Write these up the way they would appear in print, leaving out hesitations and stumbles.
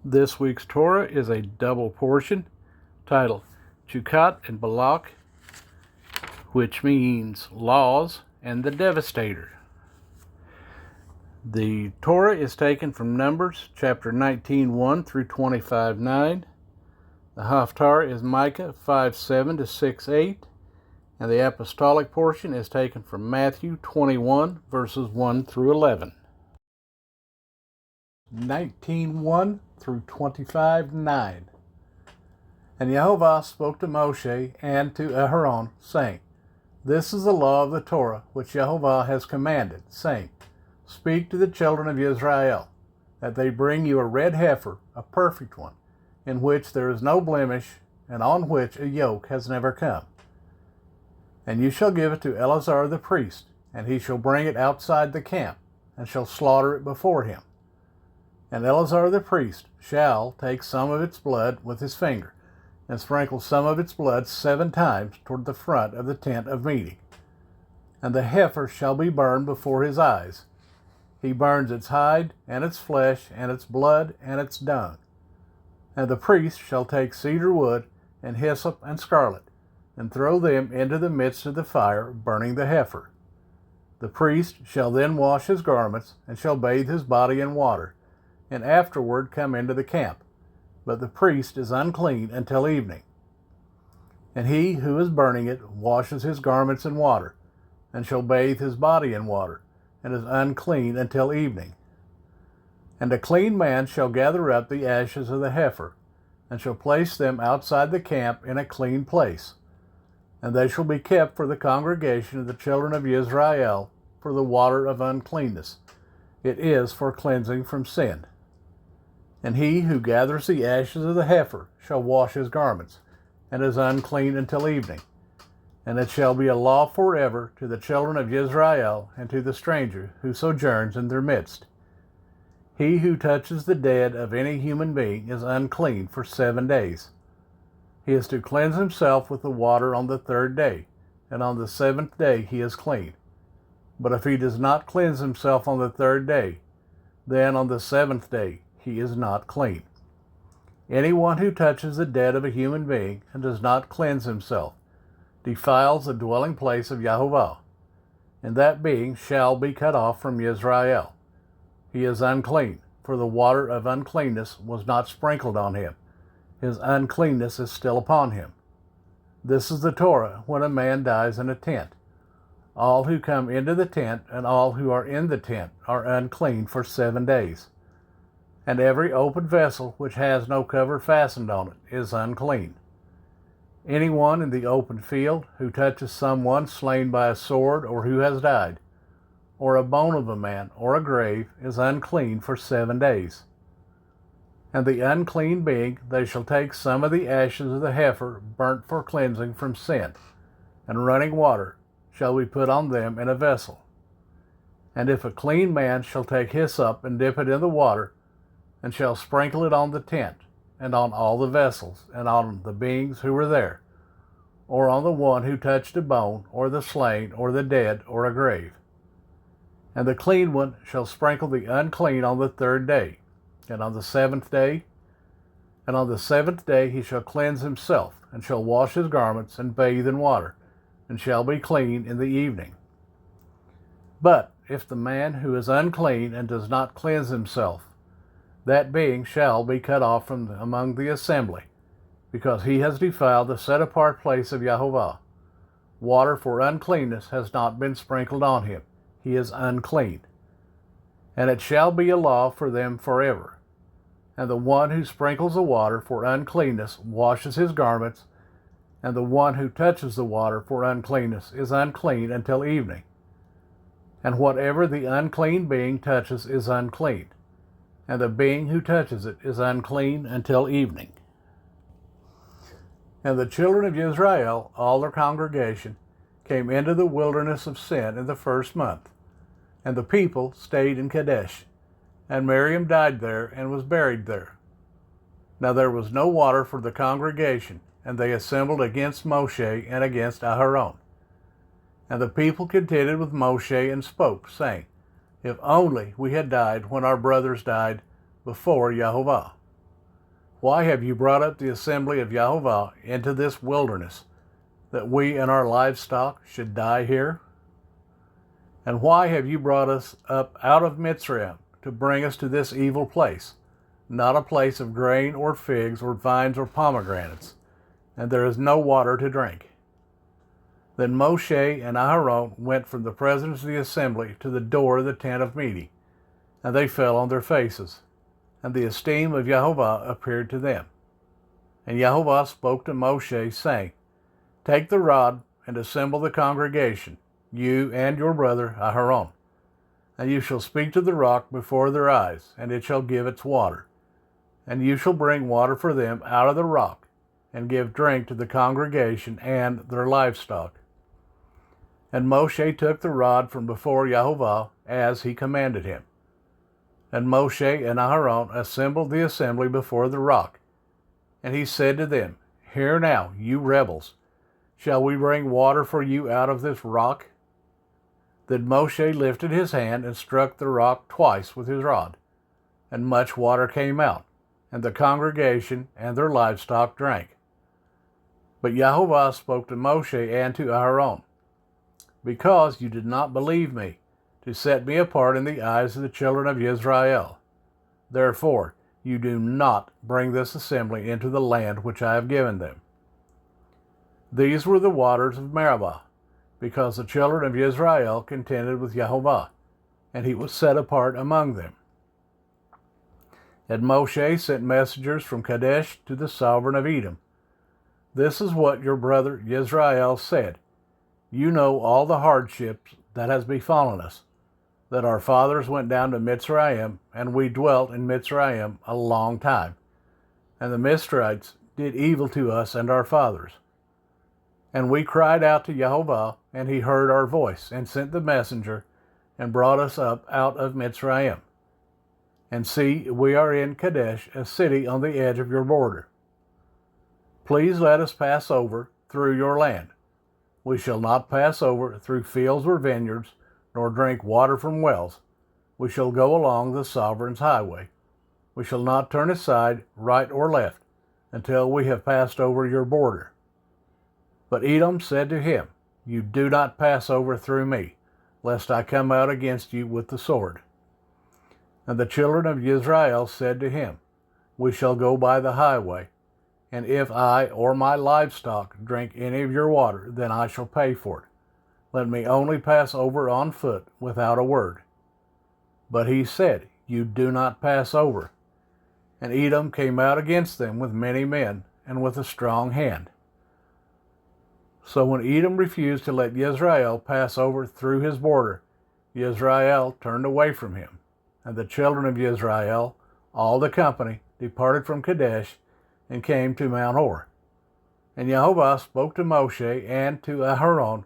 This week's Torah is a double portion titled Chukat and Balak, which means laws and the devastator. The Torah is taken from Numbers chapter 19:1 through 25:9. The Haftarah is Micah 5:7 to 6:8, and the apostolic portion is taken from Matthew 21 verses 1 through 11. 19:1 through 25:9. And Jehovah spoke to Moshe and to Aaron, saying, This is the law of the Torah which Jehovah has commanded, saying, Speak to the children of Israel, that they bring you a red heifer, a perfect one, in which there is no blemish, and on which a yoke has never come. And you shall give it to Eleazar the priest, and he shall bring it outside the camp, and shall slaughter it before him. And Eleazar the priest shall take some of its blood with his finger, and sprinkle some of its blood 7 times toward the front of the tent of meeting. And the heifer shall be burned before his eyes. He burns its hide, and its flesh, and its blood, and its dung. And the priest shall take cedar wood, and hyssop, and scarlet, and throw them into the midst of the fire, burning the heifer. The priest shall then wash his garments, and shall bathe his body in water, and afterward come into the camp. But the priest is unclean until evening. And he who is burning it washes his garments in water, and shall bathe his body in water, and is unclean until evening. And a clean man shall gather up the ashes of the heifer, and shall place them outside the camp in a clean place. And they shall be kept for the congregation of the children of Israel for the water of uncleanness. It is for cleansing from sin. And he who gathers the ashes of the heifer shall wash his garments, and is unclean until evening. And it shall be a law forever to the children of Israel and to the stranger who sojourns in their midst. He who touches the dead of any human being is unclean for 7 days. He is to cleanse himself with the water on the 3rd day, and on the 7th day he is clean. But if he does not cleanse himself on the 3rd day, then on the 7th day he is not clean. Anyone who touches the dead of a human being and does not cleanse himself defiles the dwelling place of Jehovah, and that being shall be cut off from Israel. He is unclean, for the water of uncleanness was not sprinkled on him. His uncleanness is still upon him. This is the Torah when a man dies in a tent. All who come into the tent and all who are in the tent are unclean for 7 days. And every open vessel which has no cover fastened on it is unclean. Anyone in the open field who touches someone slain by a sword or who has died, or a bone of a man or a grave, is unclean for 7 days. And the unclean being, they shall take some of the ashes of the heifer burnt for cleansing from sin, and running water shall be put on them in a vessel. And if a clean man shall take hyssop and dip it in the water, and shall sprinkle it on the tent, and on all the vessels, and on the beings who were there, or on the one who touched a bone, or the slain, or the dead, or a grave. And the clean one shall sprinkle the unclean on the 3rd day, and on the 7th day, and on the 7th day he shall cleanse himself, and shall wash his garments, and bathe in water, and shall be clean in the evening. But if the man who is unclean and does not cleanse himself, that being shall be cut off from among the assembly, because he has defiled the set-apart place of Jehovah. Water for uncleanness has not been sprinkled on him. He is unclean. And it shall be a law for them forever. And the one who sprinkles the water for uncleanness washes his garments, and the one who touches the water for uncleanness is unclean until evening. And whatever the unclean being touches is unclean, and the being who touches it is unclean until evening. And the children of Israel, all their congregation, came into the wilderness of Sin in the 1st month. And the people stayed in Kadesh. And Miriam died there and was buried there. Now there was no water for the congregation, and they assembled against Moshe and against Aaron. And the people contended with Moshe and spoke, saying, If only we had died when our brothers died before Jehovah. Why have you brought up the assembly of Yahovah into this wilderness, that we and our livestock should die here? And why have you brought us up out of Mitzrayim to bring us to this evil place, not a place of grain or figs or vines or pomegranates, and there is no water to drink? Then Moshe and Aaron went from the presence of the assembly to the door of the tent of meeting, and they fell on their faces, and the esteem of Yahovah appeared to them. And Yahovah spoke to Moshe, saying, Take the rod and assemble the congregation, you and your brother Aaron, and you shall speak to the rock before their eyes, and it shall give its water. And you shall bring water for them out of the rock, and give drink to the congregation and their livestock. And Moshe took the rod from before Yahovah, as he commanded him. And Moshe and Aaron assembled the assembly before the rock. And he said to them, Hear now, you rebels, shall we bring water for you out of this rock? Then Moshe lifted his hand and struck the rock twice with his rod, and much water came out, and the congregation and their livestock drank. But Yahovah spoke to Moshe and to Aaron, Because you did not believe me, to set me apart in the eyes of the children of Israel. Therefore, you do not bring this assembly into the land which I have given them. These were the waters of Meribah, because the children of Israel contended with Yahovah, and he was set apart among them. And Moshe sent messengers from Kadesh to the sovereign of Edom. This is what your brother Israel said. You know all the hardships that has befallen us, that our fathers went down to Mitzrayim, and we dwelt in Mitzrayim a long time. And the Mizraites did evil to us and our fathers. And we cried out to Yahovah, and he heard our voice, and sent the messenger, and brought us up out of Mitzrayim. And see, we are in Kadesh, a city on the edge of your border. Please let us pass over through your land. We shall not pass over through fields or vineyards, nor drink water from wells. We shall go along the sovereign's highway. We shall not turn aside right or left until we have passed over your border. But Edom said to him, You do not pass over through me, lest I come out against you with the sword. And the children of Israel said to him, We shall go by the highway, and if I or my livestock drink any of your water, then I shall pay for it. Let me only pass over on foot without a word. But he said, You do not pass over. And Edom came out against them with many men and with a strong hand. So when Edom refused to let Israel pass over through his border, Israel turned away from him. And the children of Israel, all the company, departed from Kadesh and came to Mount Hor. And Yahovah spoke to Moshe and to Aaron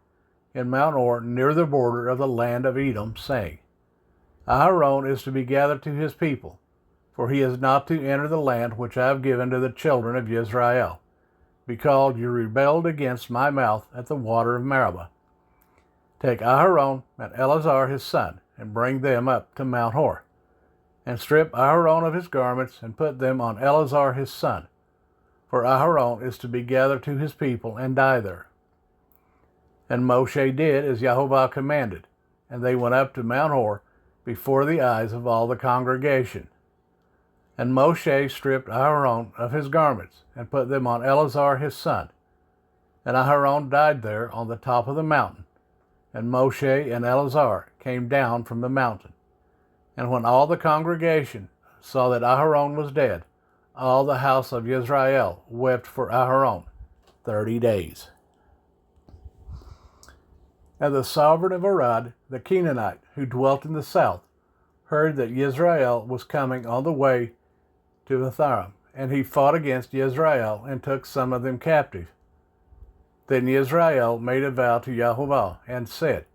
in Mount Hor near the border of the land of Edom, saying, Aaron is to be gathered to his people, for he is not to enter the land which I have given to the children of Israel, because you rebelled against my mouth at the water of Meribah. Take Aaron and Eleazar his son, and bring them up to Mount Hor, and strip Aaron of his garments, and put them on Eleazar his son, for Aaron is to be gathered to his people and die there. And Moshe did as Yahovah commanded, and they went up to Mount Hor before the eyes of all the congregation. And Moshe stripped Aaron of his garments, and put them on Eleazar his son. And Aaron died there on the top of the mountain. And Moshe and Eleazar came down from the mountain. And when all the congregation saw that Aaron was dead, all the house of Israel wept for Aaron 30 days. And the sovereign of Arad, the Canaanite, who dwelt in the south, heard that Israel was coming on the way to Atharim, and he fought against Israel and took some of them captive. Then Israel made a vow to Yahovah and said,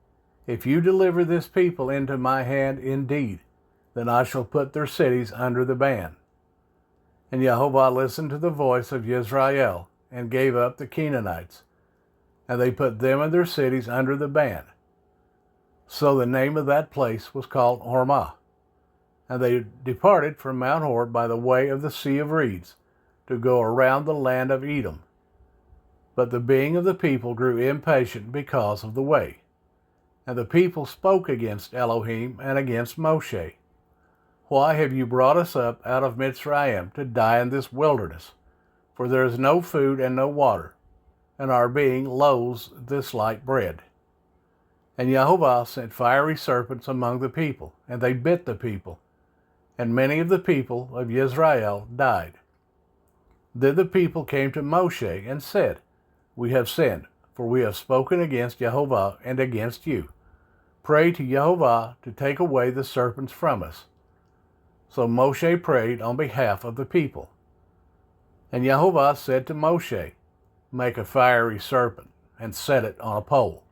If you deliver this people into my hand indeed, then I shall put their cities under the ban. And Yahovah listened to the voice of Israel and gave up the Canaanites, and they put them and their cities under the ban. So the name of that place was called Hormah. And they departed from Mount Hor by the way of the Sea of Reeds, to go around the land of Edom. But the being of the people grew impatient because of the way. And the people spoke against Elohim and against Moshe. Why have you brought us up out of Mitzrayim to die in this wilderness? For there is no food and no water, and our being loathes this light bread. And Jehovah sent fiery serpents among the people, and they bit the people. And many of the people of Israel died. Then the people came to Moshe and said, We have sinned, for we have spoken against Jehovah and against you. Pray to Jehovah to take away the serpents from us. So Moshe prayed on behalf of the people. And Jehovah said to Moshe, Make a fiery serpent, and set it on a pole.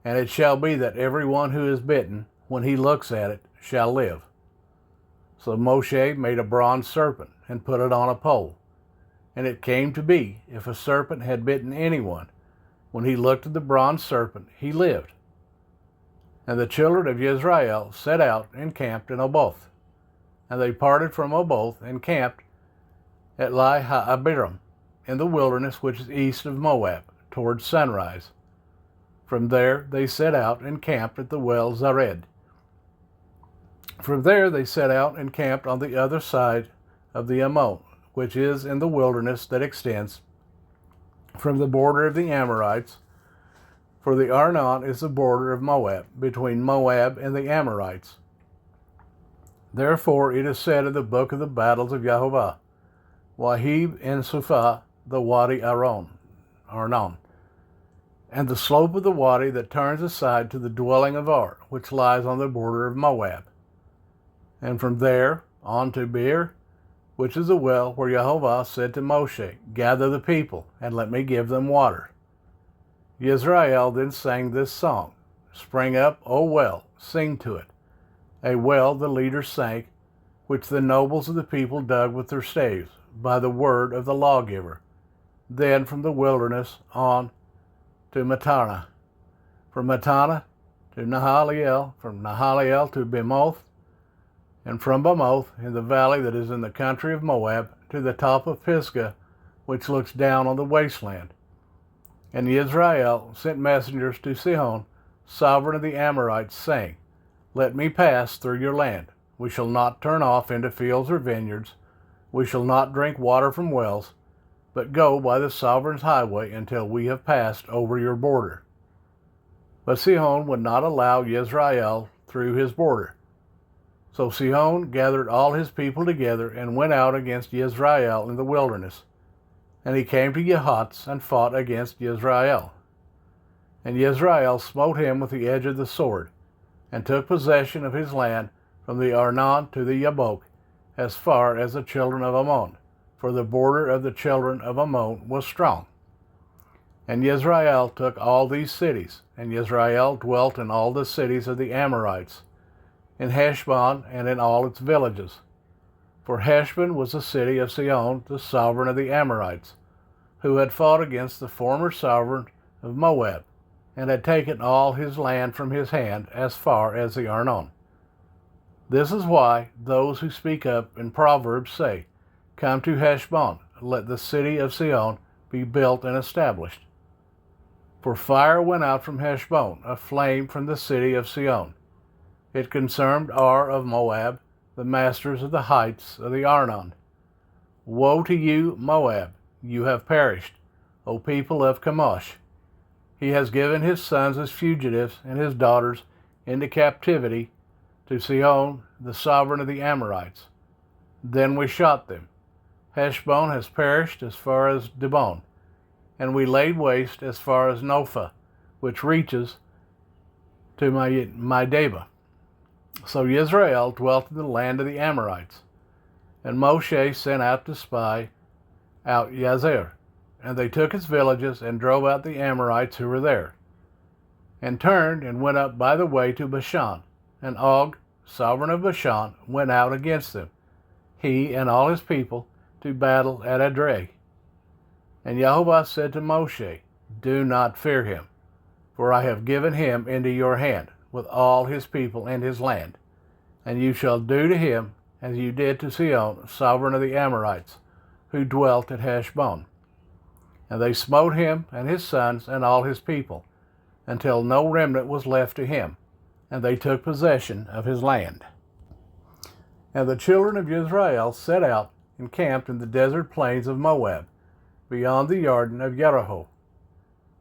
And it shall be that every one who is bitten, when he looks at it, shall live. So Moshe made a bronze serpent, and put it on a pole. And it came to be, if a serpent had bitten anyone, when he looked at the bronze serpent, he lived. And the children of Israel set out and camped in Oboth. And they parted from Oboth and camped at Li-ha-abiram, in the wilderness which is east of Moab, towards sunrise. From there they set out and camped at the well Zared. From there they set out and camped on the other side of the Ammon, which is in the wilderness that extends from the border of the Amorites, for the Arnon is the border of Moab, between Moab and the Amorites. Therefore it is said in the book of the battles of Jehovah, Wahib and Suphah, the Wadi Arnon, and the slope of the wadi that turns aside to the dwelling of Ar, which lies on the border of Moab. And from there on to Beer, which is the well where Jehovah said to Moshe, Gather the people, and let me give them water. Yisrael then sang this song, Spring up, O well, sing to it. A well the leaders sank, which the nobles of the people dug with their staves, by the word of the lawgiver. Then from the wilderness on to Matana, from Matana to Nahaliel, from Nahaliel to Bamoth, and from Bamoth in the valley that is in the country of Moab to the top of Pisgah, which looks down on the wasteland. And Israel sent messengers to Sihon, sovereign of the Amorites, saying, Let me pass through your land. We shall not turn off into fields or vineyards. We shall not drink water from wells, but go by the sovereign's highway until we have passed over your border. But Sihon would not allow Israel through his border. So Sihon gathered all his people together and went out against Israel in the wilderness. And he came to Yahatz and fought against Israel. And Israel smote him with the edge of the sword, and took possession of his land from the Arnon to the Yabok, as far as the children of Ammon, for the border of the children of Ammon was strong. And Israel took all these cities, and Israel dwelt in all the cities of the Amorites, in Heshbon and in all its villages. For Heshbon was the city of Sihon, the sovereign of the Amorites, who had fought against the former sovereign of Moab, and had taken all his land from his hand as far as the Arnon. This is why those who speak up in Proverbs say, Come to Heshbon, let the city of Sihon be built and established. For fire went out from Heshbon, a flame from the city of Sihon. It concerned Ar of Moab, the masters of the heights of the Arnon. Woe to you, Moab! You have perished, O people of Chemosh. He has given his sons as fugitives and his daughters into captivity to Sihon, the sovereign of the Amorites. Then we shot them. Heshbon has perished as far as Dibon, and we laid waste as far as Nophah, which reaches to Medeba. So Israel dwelt in the land of the Amorites, and Moshe sent out to spy out Yazer, and they took its villages and drove out the Amorites who were there, and turned and went up by the way to Bashan, and Og, sovereign of Bashan, went out against them, he and all his people, to battle at Edrei. And Jehovah said to Moshe, Do not fear him, for I have given him into your hand, with all his people and his land. And you shall do to him as you did to Sihon, sovereign of the Amorites, who dwelt at Heshbon. And they smote him and his sons and all his people, until no remnant was left to him, and they took possession of his land. And the children of Israel set out and camped in the desert plains of Moab, beyond the Jordan of Jericho.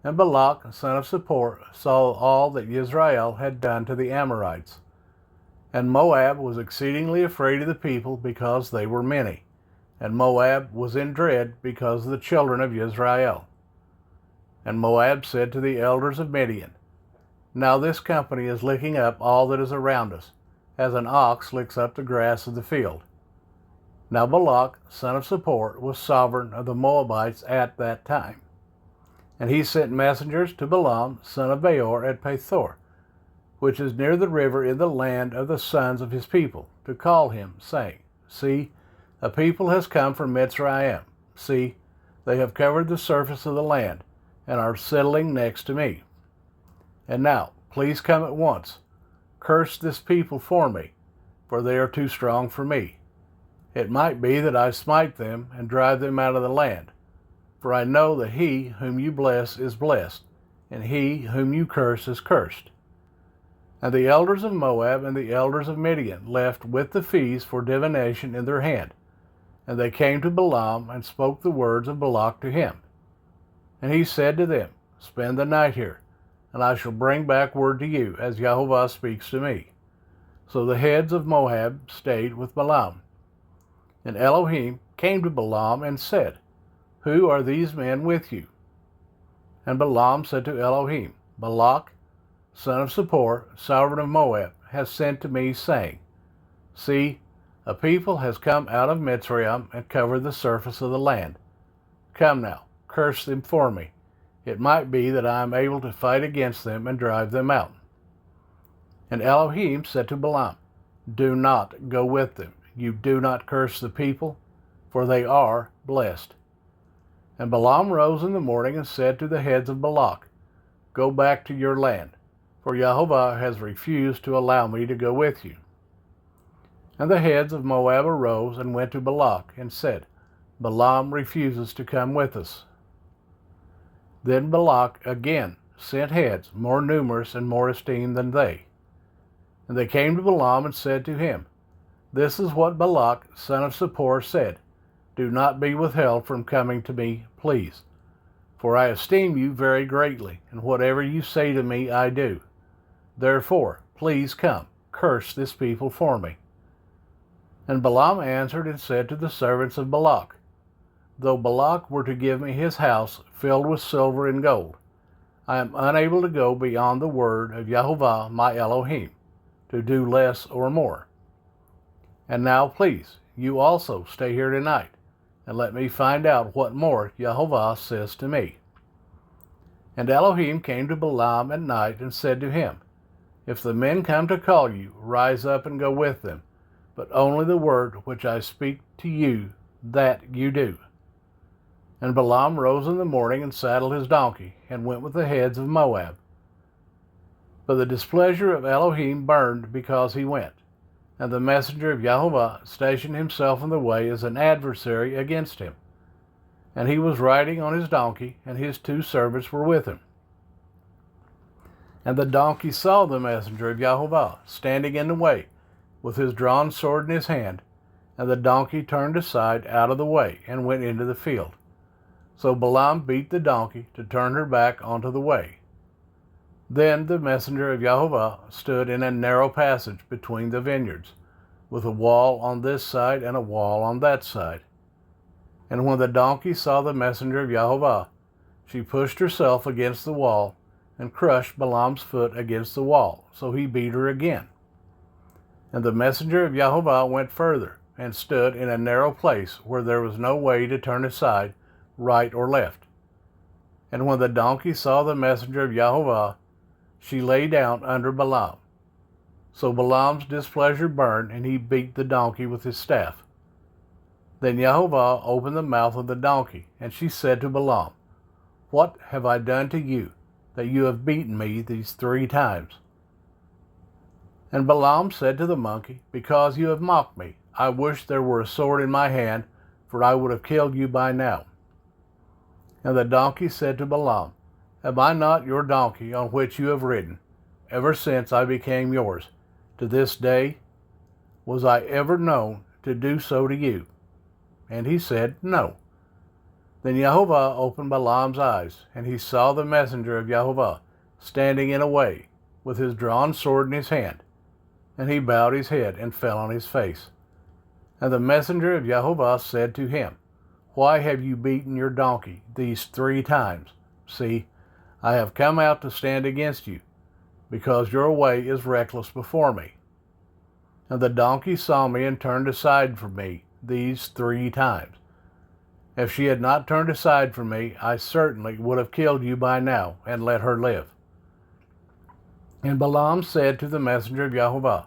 And Balak, son of Zippor, saw all that Israel had done to the Amorites. And Moab was exceedingly afraid of the people, because they were many. And Moab was in dread because of the children of Israel. And Moab said to the elders of Midian, Now this company is licking up all that is around us, as an ox licks up the grass of the field. Now Balak, son of Zippor, was sovereign of the Moabites at that time. And he sent messengers to Balaam, son of Beor, at Pethor, which is near the river in the land of the sons of his people, to call him, saying, See, a people has come from Mitzrayim. See, they have covered the surface of the land, and are settling next to me. And now, please come at once. Curse this people for me, for they are too strong for me. It might be that I smite them and drive them out of the land. For I know that he whom you bless is blessed, and he whom you curse is cursed. And the elders of Moab and the elders of Midian left with the fees for divination in their hand. And they came to Balaam and spoke the words of Balak to him. And he said to them, Spend the night here, and I shall bring back word to you, as Jehovah speaks to me. So the heads of Moab stayed with Balaam. And Elohim came to Balaam and said, Who are these men with you? And Balaam said to Elohim, Balak, son of Zippor, sovereign of Moab, has sent to me, saying, See, a people has come out of Mitzrayim and covered the surface of the land. Come now, curse them for me. It might be that I am able to fight against them and drive them out. And Elohim said to Balaam, Do not go with them. You do not curse the people, for they are blessed. And Balaam rose in the morning and said to the heads of Balak, Go back to your land, for Jehovah has refused to allow me to go with you. And the heads of Moab arose and went to Balak and said, Balaam refuses to come with us. Then Balak again sent heads more numerous and more esteemed than they. And they came to Balaam and said to him, This is what Balak, son of Zippor, said, Do not be withheld from coming to me, please. For I esteem you very greatly, and whatever you say to me I do. Therefore, please come, curse this people for me. And Balaam answered and said to the servants of Balak, Though Balak were to give me his house filled with silver and gold, I am unable to go beyond the word of Jehovah my Elohim, to do less or more. And now please, you also stay here tonight, and let me find out what more Jehovah says to me. And Elohim came to Balaam at night and said to him, If the men come to call you, rise up and go with them, but only the word which I speak to you, that you do. And Balaam rose in the morning and saddled his donkey, and went with the heads of Moab. But the displeasure of Elohim burned because he went, and the messenger of Jehovah stationed himself in the way as an adversary against him. And he was riding on his donkey, and his 2 servants were with him. And the donkey saw the messenger of Jehovah standing in the way, with his drawn sword in his hand, and the donkey turned aside out of the way, and went into the field. So Balaam beat the donkey to turn her back onto the way. Then the messenger of Jehovah stood in a narrow passage between the vineyards, with a wall on this side and a wall on that side. And when the donkey saw the messenger of Jehovah, she pushed herself against the wall, and crushed Balaam's foot against the wall, so he beat her again. And the messenger of Jehovah went further, and stood in a narrow place where there was no way to turn aside, right or left. And when the donkey saw the messenger of Jehovah, she lay down under Balaam. So Balaam's displeasure burned, and he beat the donkey with his staff. Then Jehovah opened the mouth of the donkey, and she said to Balaam, What have I done to you, that you have beaten me these 3 times? And Balaam said to the monkey, Because you have mocked me, I wish there were a sword in my hand, for I would have killed you by now. And the donkey said to Balaam, Am I not your donkey on which you have ridden, ever since I became yours, to this day? Was I ever known to do so to you? And he said, No. Then Yehovah opened Balaam's eyes, and he saw the messenger of Yehovah standing in a way, with his drawn sword in his hand. And he bowed his head and fell on his face. And the messenger of Yehovah said to him, Why have you beaten your donkey these 3 times? See, I have come out to stand against you, because your way is reckless before me. And the donkey saw me and turned aside from me these 3 times. If she had not turned aside from me, I certainly would have killed you by now and let her live. And Balaam said to the messenger of Yehovah,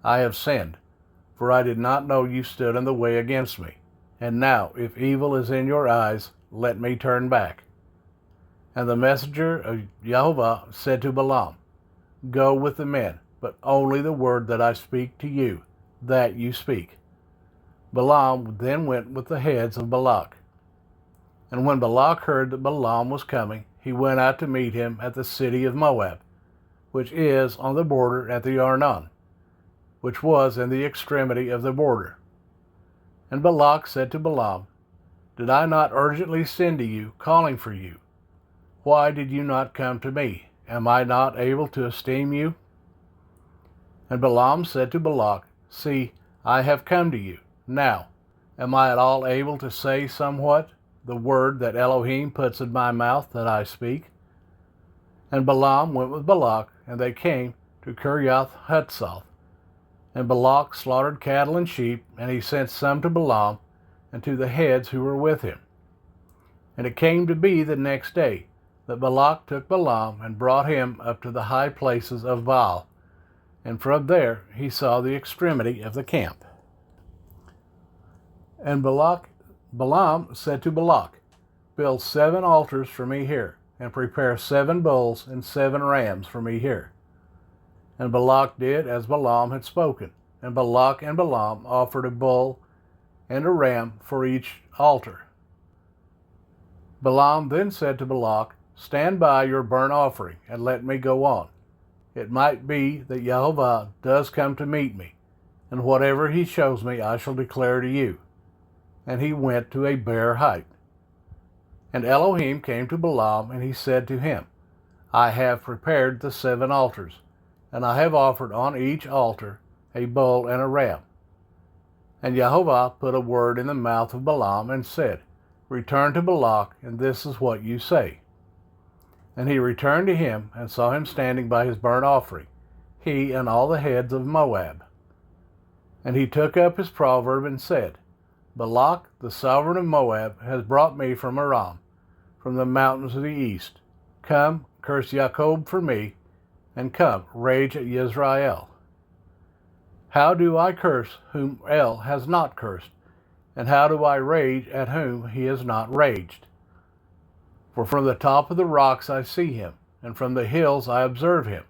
I have sinned, for I did not know you stood in the way against me. And now, if evil is in your eyes, let me turn back. And the messenger of Yehovah said to Balaam, Go with the men, but only the word that I speak to you, that you speak. Balaam then went with the heads of Balak. And when Balak heard that Balaam was coming, he went out to meet him at the city of Moab, which is on the border at the Arnon, which was in the extremity of the border. And Balak said to Balaam, Did I not urgently send to you, calling for you? Why did you not come to me? Am I not able to esteem you? And Balaam said to Balak, See, I have come to you. Now, am I at all able to say somewhat the word that Elohim puts in my mouth that I speak? And Balaam went with Balak, and they came to Kirjath Hutzal. And Balak slaughtered cattle and sheep, and he sent some to Balaam and to the heads who were with him. And it came to be the next day that Balak took Balaam and brought him up to the high places of Baal, and from there he saw the extremity of the camp. And Balaam said to Balak, Build 7 altars for me here, and prepare 7 bulls and 7 rams for me here. And Balak did as Balaam had spoken, and Balak and Balaam offered a bull and a ram for each altar. Balaam then said to Balak, Stand by your burnt offering, and let me go on. It might be that Yehovah does come to meet me, and whatever he shows me I shall declare to you. And he went to a bare height. And Elohim came to Balaam, and he said to him, I have prepared the 7 altars, and I have offered on each altar a bull and a ram. And Yehovah put a word in the mouth of Balaam and said, Return to Balak, and this is what you say. And he returned to him and saw him standing by his burnt offering, he and all the heads of Moab. And he took up his proverb and said, Balak, the sovereign of Moab, has brought me from Aram, from the mountains of the east. Come, curse Jacob for me, and come, rage at Yisrael. How do I curse whom El has not cursed? And how do I rage at whom he has not raged? For from the top of the rocks I see him, and from the hills I observe him.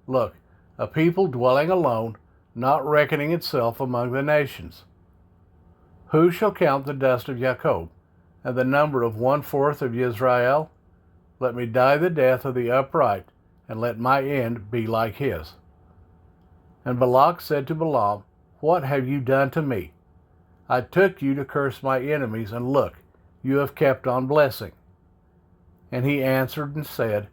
Look, a people dwelling alone, not reckoning itself among the nations. Who shall count the dust of Jacob, and the number of 1/4 of Israel? Let me die the death of the upright, and let my end be like his. And Balak said to Balaam, What have you done to me? I took you to curse my enemies, and look, you have kept on blessing. And he answered and said,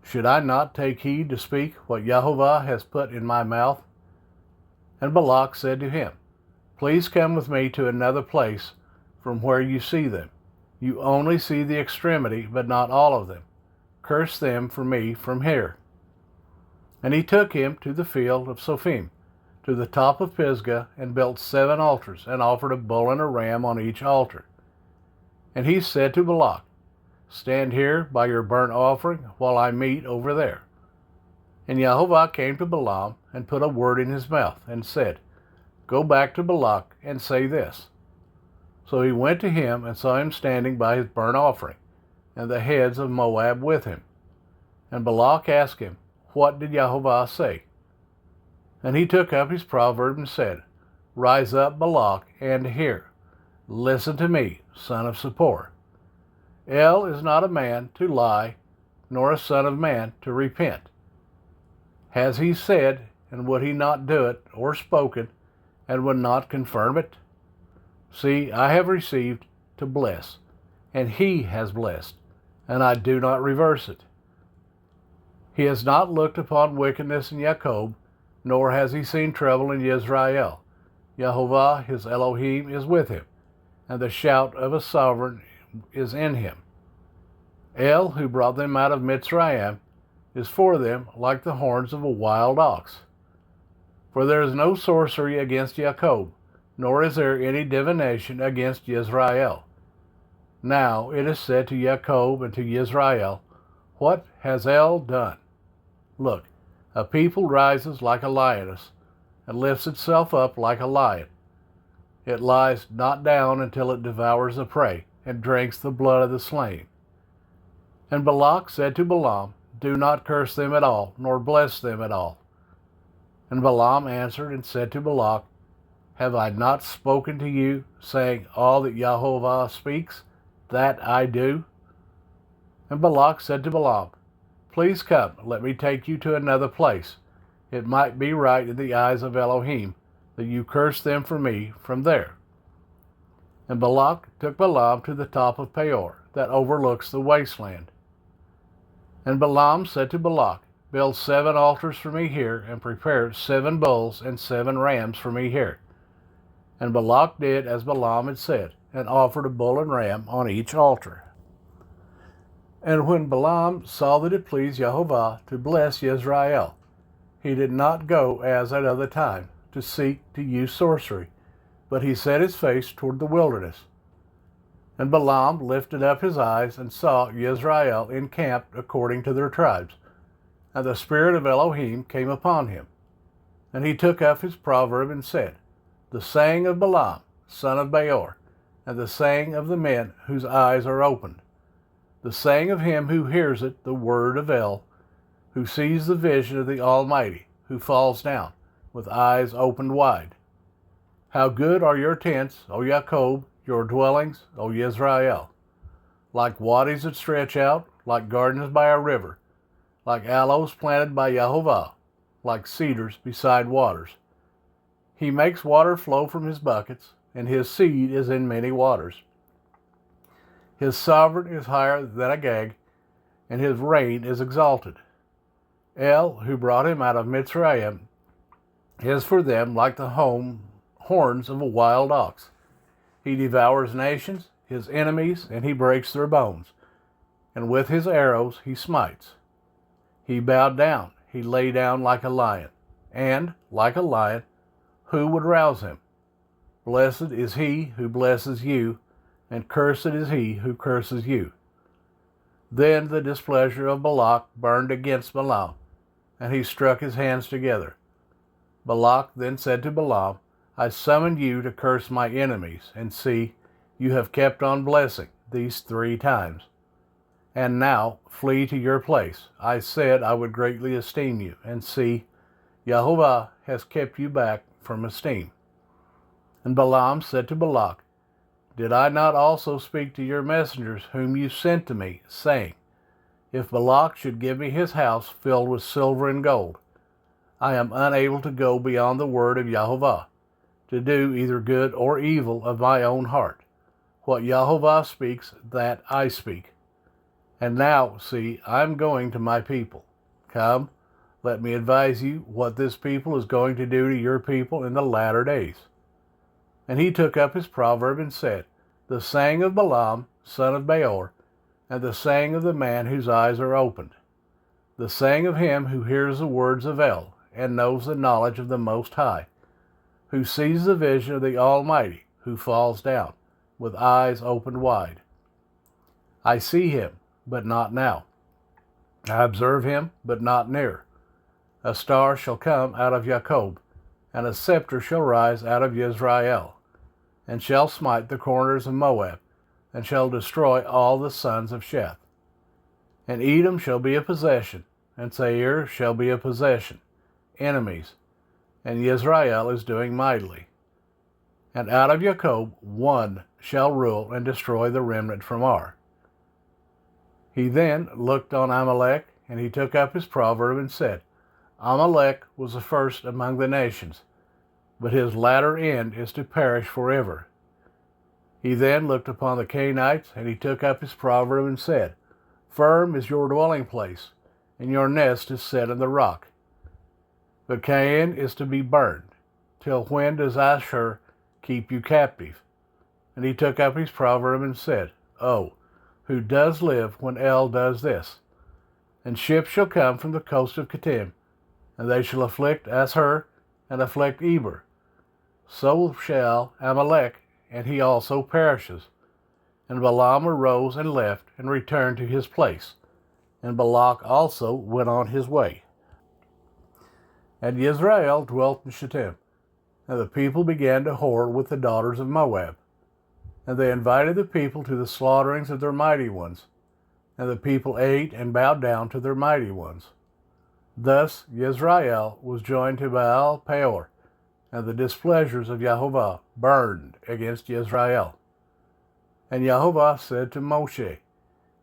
Should I not take heed to speak what Yehovah has put in my mouth? And Balak said to him, Please come with me to another place from where you see them. You only see the extremity, but not all of them. Curse them for me from here. And he took him to the field of Sophim, to the top of Pisgah, and built 7 altars, and offered a bull and a ram on each altar. And he said to Balak, Stand here by your burnt offering while I meet over there. And Yehovah came to Balaam and put a word in his mouth, and said, Go back to Balak and say this. So he went to him and saw him standing by his burnt offering, and the heads of Moab with him. And Balak asked him, What did Yehovah say? And he took up his proverb and said, Rise up, Balak, and hear. Listen to me, son of Zippor. El is not a man to lie, nor a son of man to repent. Has he said, and would he not do it, or spoken, and would not confirm it? See, I have received to bless, and he has blessed, and I do not reverse it. He has not looked upon wickedness in Jacob, nor has he seen trouble in Israel. Jehovah, his Elohim, is with him, and the shout of a sovereign is in him. El, who brought them out of Mitzrayim, is for them like the horns of a wild ox. For there is no sorcery against Jacob, nor is there any divination against Israel. Now it is said to Jacob and to Israel, what has El done? Look, a people rises like a lioness, and lifts itself up like a lion. It lies not down until it devours the prey, and drinks the blood of the slain. And Balak said to Balaam, do not curse them at all, nor bless them at all. And Balaam answered and said to Balak, have I not spoken to you, saying, all that Jehovah speaks, that I do? And Balak said to Balaam, please come, let me take you to another place. It might be right in the eyes of Elohim, that you curse them for me from there. And Balak took Balaam to the top of Peor, that overlooks the wasteland. And Balaam said to Balak, build 7 altars for me here, and prepare 7 bulls and 7 rams for me here. And Balak did as Balaam had said, and offered a bull and ram on each altar. And when Balaam saw that it pleased Jehovah to bless Israel, he did not go as at other time to seek to use sorcery, but he set his face toward the wilderness. And Balaam lifted up his eyes and saw Israel encamped according to their tribes. And the spirit of Elohim came upon him. And he took up his proverb and said, the saying of Balaam, son of Beor, and the saying of the men whose eyes are opened, the saying of him who hears it, the word of El, who sees the vision of the Almighty, who falls down, with eyes opened wide. How good are your tents, O Jacob, your dwellings, O Israel, like wadis that stretch out, like gardens by a river, like aloes planted by Jehovah, like cedars beside waters. He makes water flow from his buckets, and his seed is in many waters. His sovereign is higher than Agag, and his reign is exalted. El, who brought him out of Mitzrayim, is for them like the horns of a wild ox. He devours nations, his enemies, and he breaks their bones. And with his arrows he smites. He bowed down, he lay down like a lion. And, like a lion, who would rouse him? Blessed is he who blesses you, and cursed is he who curses you. Then the displeasure of Balak burned against Balaam, and he struck his hands together. Balak then said to Balaam, I summoned you to curse my enemies, and see, you have kept on blessing these 3 times. And now flee to your place. I said I would greatly esteem you, and see, Jehovah has kept you back from esteem. And Balaam said to Balak, did I not also speak to your messengers whom you sent to me, saying, if Balak should give me his house filled with silver and gold, I am unable to go beyond the word of Jehovah, to do either good or evil of my own heart. What Jehovah speaks, that I speak. And now, see, I am going to my people. Come, let me advise you what this people is going to do to your people in the latter days. And he took up his proverb and said, the saying of Balaam, son of Beor, and the saying of the man whose eyes are opened, the saying of him who hears the words of El, and knows the knowledge of the Most High, who sees the vision of the Almighty, who falls down, with eyes opened wide. I see him, but not now. I observe him, but not near. A star shall come out of Jacob, and a scepter shall rise out of Israel, and shall smite the corners of Moab, and shall destroy all the sons of Sheth. And Edom shall be a possession, and Seir shall be a possession, enemies, and Israel is doing mightily. and out of Jacob one shall rule and destroy the remnant from Ar. He then looked on Amalek, and he took up his proverb and said, Amalek was the first among the nations, but his latter end is to perish forever. He then looked upon the Canaanites, and he took up his proverb and said, Firm is your dwelling place, and your nest is set in the rock. But Canaan is to be burned. Till when does Ashur keep you captive? And he took up his proverb and said, Oh, who does live when El does this? And ships shall come from the coast of Kittim, and they shall afflict Ashur and afflict Eber. So shall Amalek, and he also perishes. And Balaam arose and left, and returned to his place. And Balak also went on his way. And Israel dwelt in Shittim, and the people began to whore with the daughters of Moab. And they invited the people to the slaughterings of their mighty ones, and the people ate and bowed down to their mighty ones. Thus Israel was joined to Baal Peor, and the displeasures of Jehovah burned against Israel. And Jehovah said to Moshe,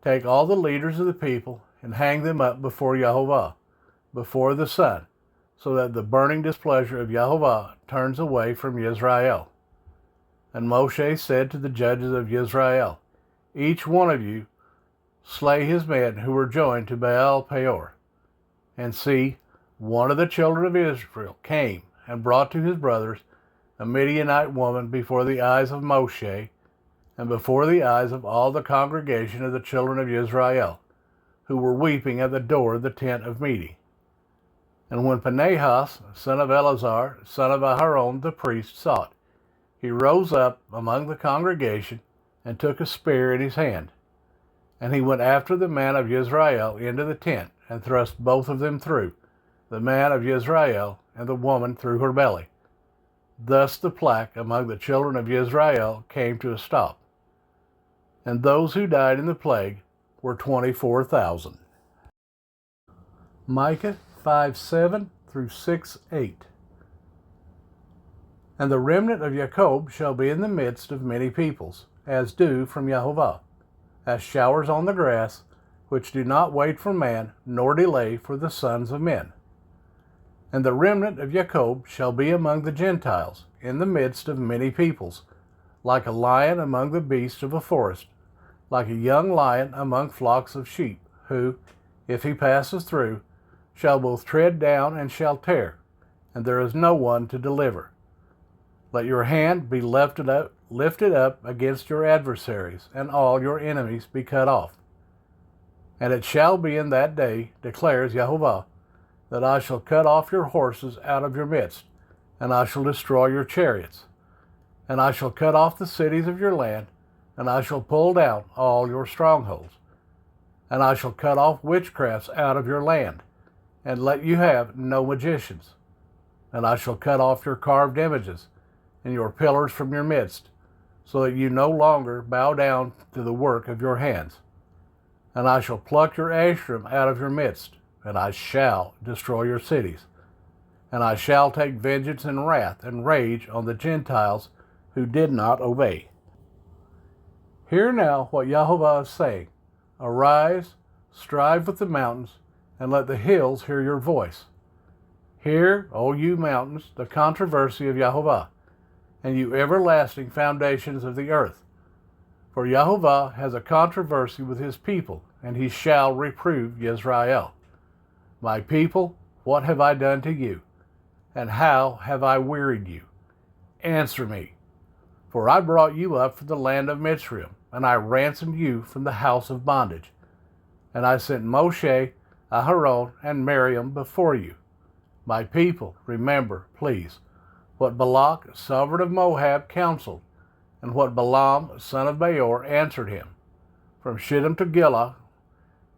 Take all the leaders of the people, and hang them up before Jehovah, before the sun, so that the burning displeasure of Jehovah turns away from Israel. And Moshe said to the judges of Israel, Each one of you slay his men who were joined to Baal Peor. And see, one of the children of Israel came and brought to his brothers a Midianite woman before the eyes of Moshe, and before the eyes of all the congregation of the children of Israel, who were weeping at the door of the tent of meeting. And when Phinehas, son of Eleazar, son of Aharon the priest, saw it, he rose up among the congregation and took a spear in his hand. And he went after the man of Israel into the tent, and thrust both of them through, the man of Israel and the woman through her belly. Thus the plague among the children of Israel came to a stop. And those who died in the plague were 24,000. Micah 5:7 through 6:8. And the remnant of Jacob shall be in the midst of many peoples, as dew from Jehovah, as showers on the grass, which do not wait for man, nor delay for the sons of men. And the remnant of Jacob shall be among the Gentiles, in the midst of many peoples, like a lion among the beasts of a forest, like a young lion among flocks of sheep, who, if he passes through, shall both tread down and shall tear, and there is no one to deliver. Let your hand be lifted up against your adversaries, and all your enemies be cut off. And it shall be in that day, declares Jehovah, that I shall cut off your horses out of your midst, and I shall destroy your chariots. And I shall cut off the cities of your land, and I shall pull down all your strongholds. And I shall cut off witchcrafts out of your land, and let you have no magicians. And I shall cut off your carved images, and your pillars from your midst, so that you no longer bow down to the work of your hands. And I shall pluck your Asherim out of your midst, and I shall destroy your cities. And I shall take vengeance and wrath and rage on the Gentiles who did not obey. Hear now what Jehovah is saying. Arise, strive with the mountains, and let the hills hear your voice. Hear, O you mountains, the controversy of Jehovah, and you everlasting foundations of the earth. For Jehovah has a controversy with his people, and he shall reprove Israel. My people, what have I done to you? And how have I wearied you? Answer me. For I brought you up from the land of Mitzrayim, and I ransomed you from the house of bondage. And I sent Moshe, Aharon, and Miriam before you. My people, remember, please, what Balak, sovereign of Moab, counseled, and what Balaam, son of Beor, answered him, from Shittim to Gilah,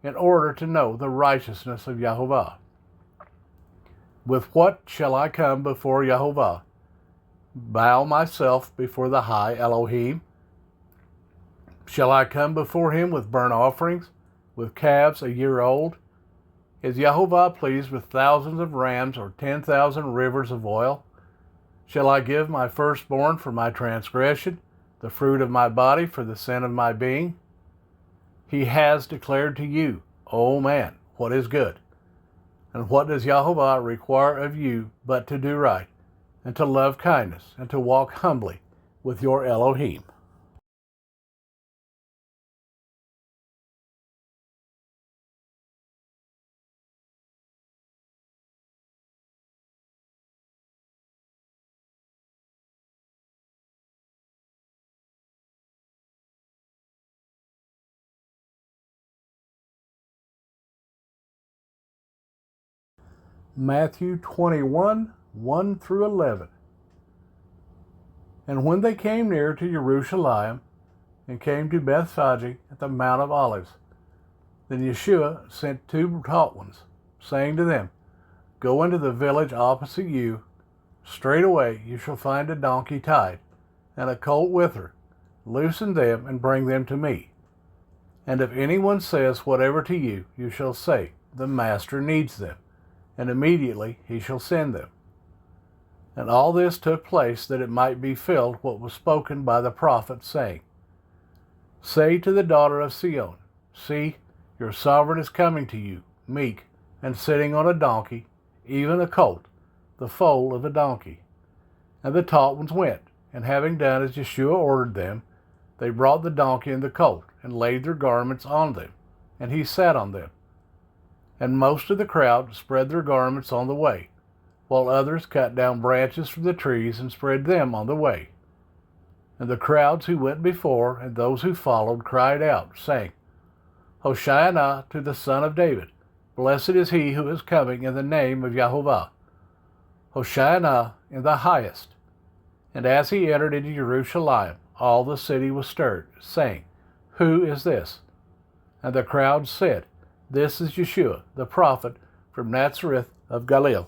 in order to know the righteousness of Jehovah. With what shall I come before Jehovah? Bow myself before the high Elohim? Shall I come before him with burnt offerings, with calves a year old? Is Jehovah pleased with thousands of rams or 10,000 rivers of oil? Shall I give my firstborn for my transgression, the fruit of my body for the sin of my being? He has declared to you, O man, what is good. And what does Yahovah require of you but to do right, and to love kindness, and to walk humbly with your Elohim? Matthew 21, 1 through 11. And when they came near to Jerusalem, and came to Bethphage at the Mount of Olives, then Yeshua sent two taught ones, saying to them, Go into the village opposite you. Straightway you shall find a donkey tied, and a colt with her. Loosen them and bring them to me. And if anyone says whatever to you, you shall say, The Master needs them, and immediately he shall send them. And all this took place that it might be filled what was spoken by the prophet, saying, Say to the daughter of Sion, See, your sovereign is coming to you, meek, and sitting on a donkey, even a colt, the foal of a donkey. And the taught ones went, and having done as Yeshua ordered them, they brought the donkey and the colt, and laid their garments on them, and he sat on them. And most of the crowd spread their garments on the way, while others cut down branches from the trees and spread them on the way. And the crowds who went before and those who followed cried out, saying, Hosanna to the Son of David. Blessed is he who is coming in the name of Yahovah. Hosanna in the highest. And as he entered into Jerusalem, all the city was stirred, saying, Who is this? And the crowd said, This is Yeshua, the prophet from Nazareth of Galilee.